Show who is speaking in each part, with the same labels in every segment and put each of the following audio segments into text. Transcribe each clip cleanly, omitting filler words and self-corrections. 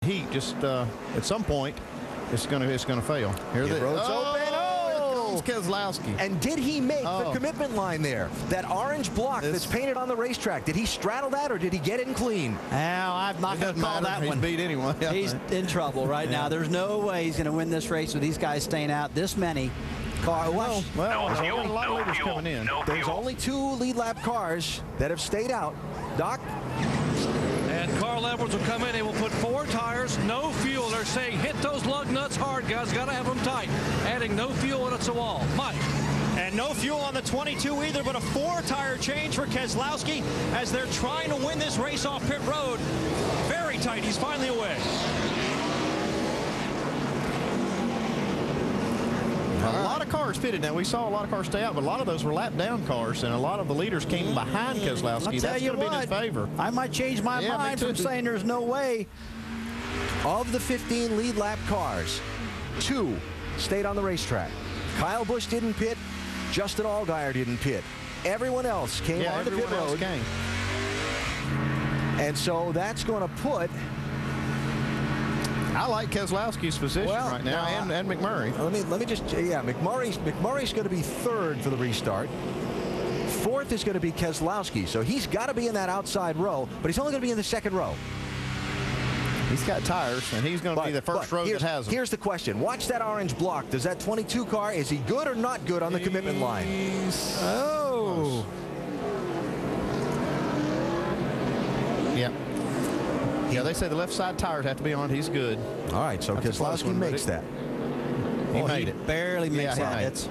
Speaker 1: heat. Just at some point, it's gonna fail. Here
Speaker 2: the road's open.
Speaker 1: Keselowski.
Speaker 2: And did he make the commitment line there? That orange block that's painted on the racetrack. Did he straddle that, or did he get in clean?
Speaker 3: Well, I'm not going to call that one.
Speaker 1: He's beat anyway.
Speaker 3: He's in trouble right now. There's no way he's going to win this race with these guys staying out this many cars.
Speaker 1: Well, a lot of leaders coming in.
Speaker 2: There's only 2 lead lap cars that have stayed out. Doc?
Speaker 4: And Carl Edwards will come in. They will put 4 tires, no fuel. They're saying hit those lug nuts hard, guys. Got to have them tight. Adding no fuel and it's a wall. Mike.
Speaker 5: And no fuel on the 22 either, but a 4-tire change for Keselowski as they're trying to win this race off pit road. Very tight. He's finally away.
Speaker 1: A lot of cars pitted. Now, we saw a lot of cars stay out, but a lot of those were lap-down cars, and a lot of the leaders came behind Keselowski. That's going to be in his favor.
Speaker 3: I might change my mind from saying there's no way.
Speaker 2: Of the 15 lead lap cars, 2 stayed on the racetrack. Kyle Busch didn't pit. Justin Allgaier didn't pit. Everyone else came on the pit road. And so that's going to put...
Speaker 1: I like Keselowski's position right now, and McMurray.
Speaker 2: Let me just, McMurray's going to be 3rd for the restart. 4th is going to be Keselowski, so he's got to be in that outside row, but he's only going to be in the 2nd row.
Speaker 1: He's got tires, and he's going to be the first row that has them.
Speaker 2: Here's the question. Watch that orange block. Does that 22 car, is he good or not good on the commitment line?
Speaker 3: Oh.
Speaker 1: Yeah. Yeah, they say the left side tires have to be on. He's good.
Speaker 2: All right, so Keselowski makes that.
Speaker 1: He made it.
Speaker 3: Barely makes it.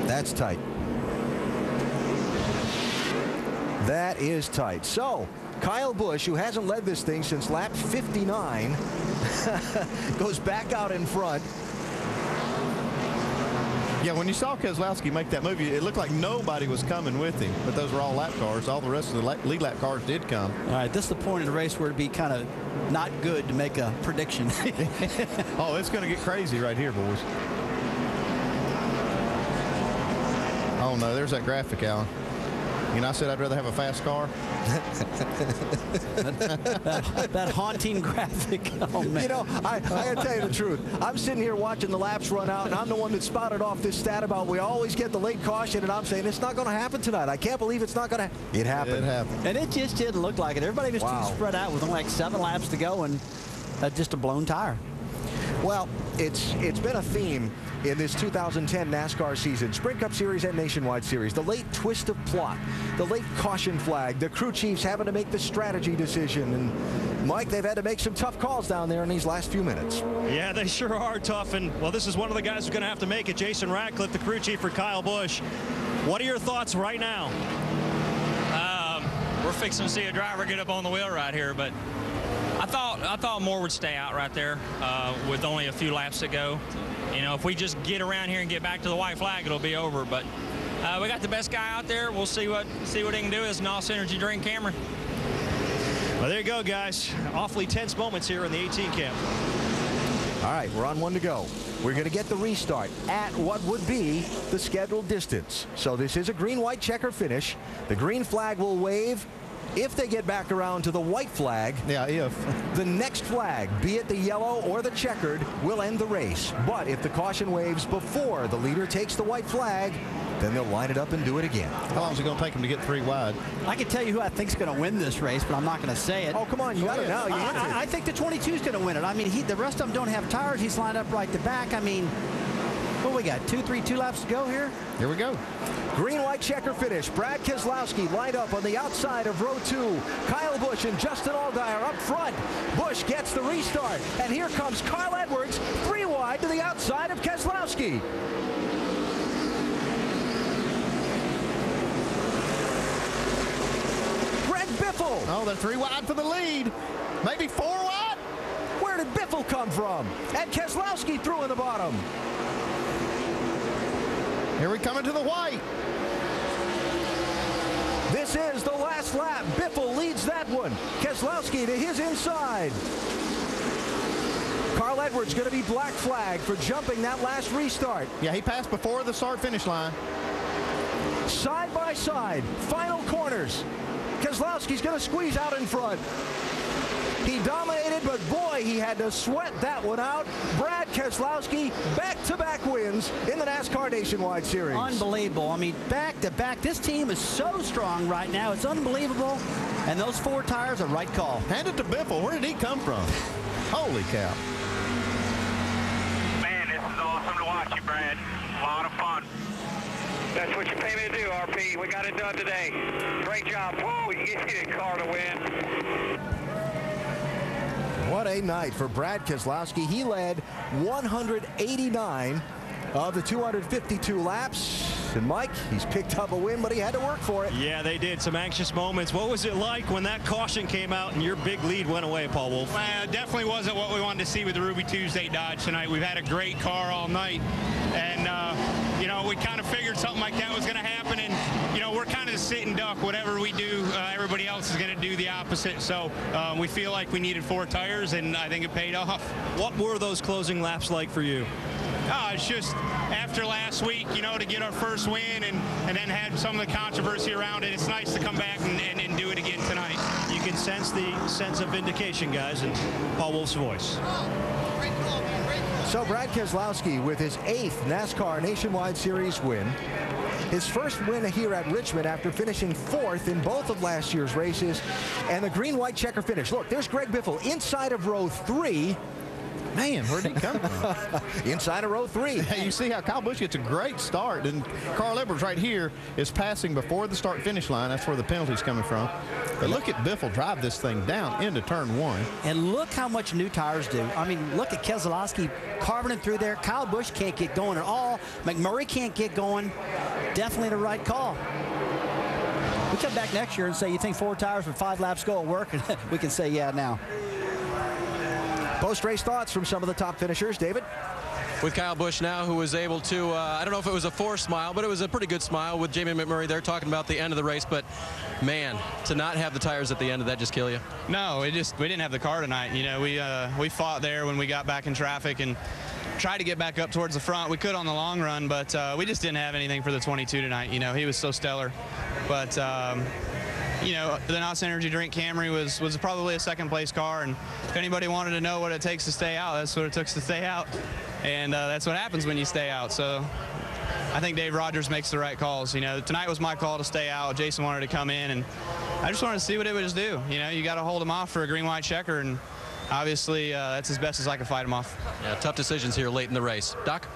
Speaker 2: That's tight. That is tight. So, Kyle Busch, who hasn't led this thing since lap 59, goes back out in front.
Speaker 1: Yeah, when you saw Keselowski make that move, it looked like nobody was coming with him, but those were all lap cars. All the rest of the lead lap cars did come.
Speaker 3: All right, this is the point in the race where it'd be kind of not good to make a prediction.
Speaker 1: Oh, it's going to get crazy right here, boys. Oh, no, there's that graphic, Alan. You know, I said I'd rather have a fast car.
Speaker 3: that haunting graphic. Oh, man.
Speaker 2: You know, I got to tell you the truth. I'm sitting here watching the laps run out, and I'm the one that spouted off this stat about we always get the late caution, and I'm saying it's not going to happen tonight. I can't believe it's not going to. It happened.
Speaker 1: It happened.
Speaker 3: And it just didn't look like it. Everybody was too spread out with only like 7 laps to go, and just a blown tire.
Speaker 2: Well, it's been a theme in this 2010 NASCAR season, Sprint Cup Series and Nationwide Series. The late twist of plot, the late caution flag, the crew chiefs having to make the strategy decision. And, Mike, they've had to make some tough calls down there in these last few minutes.
Speaker 5: Yeah, they sure are tough. And, well, this is one of the guys who's going to have to make it. Jason Ratcliffe, the crew chief for Kyle Busch. What are your thoughts right now?
Speaker 6: We're fixing to see a driver get up on the wheel right here, but I thought Moore would stay out right there with only a few laps to go. You know, if we just get around here and get back to the white flag, it'll be over. But we got the best guy out there. We'll see what he can do as an NOS Energy drink, Cameron.
Speaker 5: Well, there you go, guys. Awfully tense moments here in the 18 camp.
Speaker 2: All right, we're on 1 to go. We're going to get the restart at what would be the scheduled distance. So this is a green-white checker finish. The green flag will wave if they get back around to the white flag.
Speaker 1: Yeah, if.
Speaker 2: The next flag, be it the yellow or the checkered, will end the race. But if the caution waves before the leader takes the white flag, then they'll line it up and do it again.
Speaker 1: How long is it going to take them to get 3 wide?
Speaker 3: I can tell you who I think is going to win this race, but I'm not going to say it.
Speaker 2: Oh, come on, you got it now.
Speaker 3: I think the 22 is going to win it. I mean, the rest of them don't have tires. He's lined up right to back. I mean, what we got? 2 laps to go here?
Speaker 1: Here we go.
Speaker 2: Green-white checker finish. Brad Keselowski lined up on the outside of row 2. Kyle Busch and Justin Allgaier up front. Busch gets the restart. And here comes Carl Edwards, 3 wide to the outside of Keselowski. Greg Biffle.
Speaker 1: Oh, they're 3 wide for the lead. Maybe 4 wide.
Speaker 2: Where did Biffle come from? And Keselowski through in the bottom.
Speaker 1: Here we come into the white.
Speaker 2: This is the last lap. Biffle leads that one. Keselowski to his inside. Carl Edwards going to be black flag for jumping that last restart.
Speaker 1: Yeah, he passed before the start-finish line.
Speaker 2: Side by side, final corners. Keselowski's going to squeeze out in front. He dominated, but boy, he had to sweat that one out. Brad Keselowski, back-to-back wins in the NASCAR Nationwide Series.
Speaker 3: Unbelievable. I mean, back-to-back. This team is so strong right now. It's unbelievable. And those 4 tires are right call.
Speaker 1: Hand it to Biffle. Where did he come from? Holy cow.
Speaker 7: Man, this is awesome to watch you, Brad. A lot of fun. That's what you pay me to do, RP. We got it done today. Great job. Whoa, you get a car to win.
Speaker 2: What a night for Brad Keselowski. He led 189 of the 252 laps. And Mike, he's picked up a win, but he had to work for it.
Speaker 5: Yeah, they did. Some anxious moments. What was it like when that caution came out and your big lead went away, Paul Wolf?
Speaker 8: Well, it definitely wasn't what we wanted to see with the Ruby Tuesday Dodge tonight. We've had a great car all night. And, you know, we kind of figured something like that was going to happen. And, you know, we're kind of sit and duck. Whatever we do, everybody else is going to do the opposite. So we feel like we needed 4 tires, and I think it paid off.
Speaker 5: What were those closing laps like for you?
Speaker 8: It's just after last week, you know, to get our first win and then had some of the controversy around it, it's nice to come back and do it again tonight.
Speaker 5: You can sense the sense of vindication, guys, in Paul Wolf's voice.
Speaker 2: So Brad Keselowski with his 8th NASCAR Nationwide Series win. His first win here at Richmond after finishing 4th in both of last year's races. And the green-white checker finish. Look, there's Greg Biffle inside of row 3.
Speaker 1: Man, where'd he come from?
Speaker 2: Inside of row 3.
Speaker 1: You see how Kyle Busch gets a great start, and Carl Edwards right here is passing before the start-finish line. That's where the penalty's coming from. But look at Biffle drive this thing down into turn 1.
Speaker 3: And look how much new tires do. I mean, look at Keselowski carving it through there. Kyle Busch can't get going at all. McMurray can't get going. Definitely the right call. We come back next year and say, you think 4 tires with 5 laps go will work? And we can say, yeah, now.
Speaker 2: Post-race thoughts from some of the top finishers. David?
Speaker 9: With Kyle Busch now, who was able to, I don't know if it was a forced smile, but it was a pretty good smile with Jamie McMurray there talking about the end of the race. But, man, to not have the tires at the end of that just kill you?
Speaker 10: No, we didn't have the car tonight. You know, we fought there when we got back in traffic and tried to get back up towards the front. We could on the long run, but we just didn't have anything for the 22 tonight. You know, he was so stellar. But, you know, the NOS Energy Drink Camry was probably a second-place car, and if anybody wanted to know what it takes to stay out, that's what it took to stay out. And that's what happens when you stay out. So I think Dave Rogers makes the right calls. You know, tonight was my call to stay out. Jason wanted to come in, and I just wanted to see what it would do. You know, you got to hold him off for a green-white checker, and obviously that's as best as I can fight him off.
Speaker 9: Yeah, tough decisions here late in the race. Doc?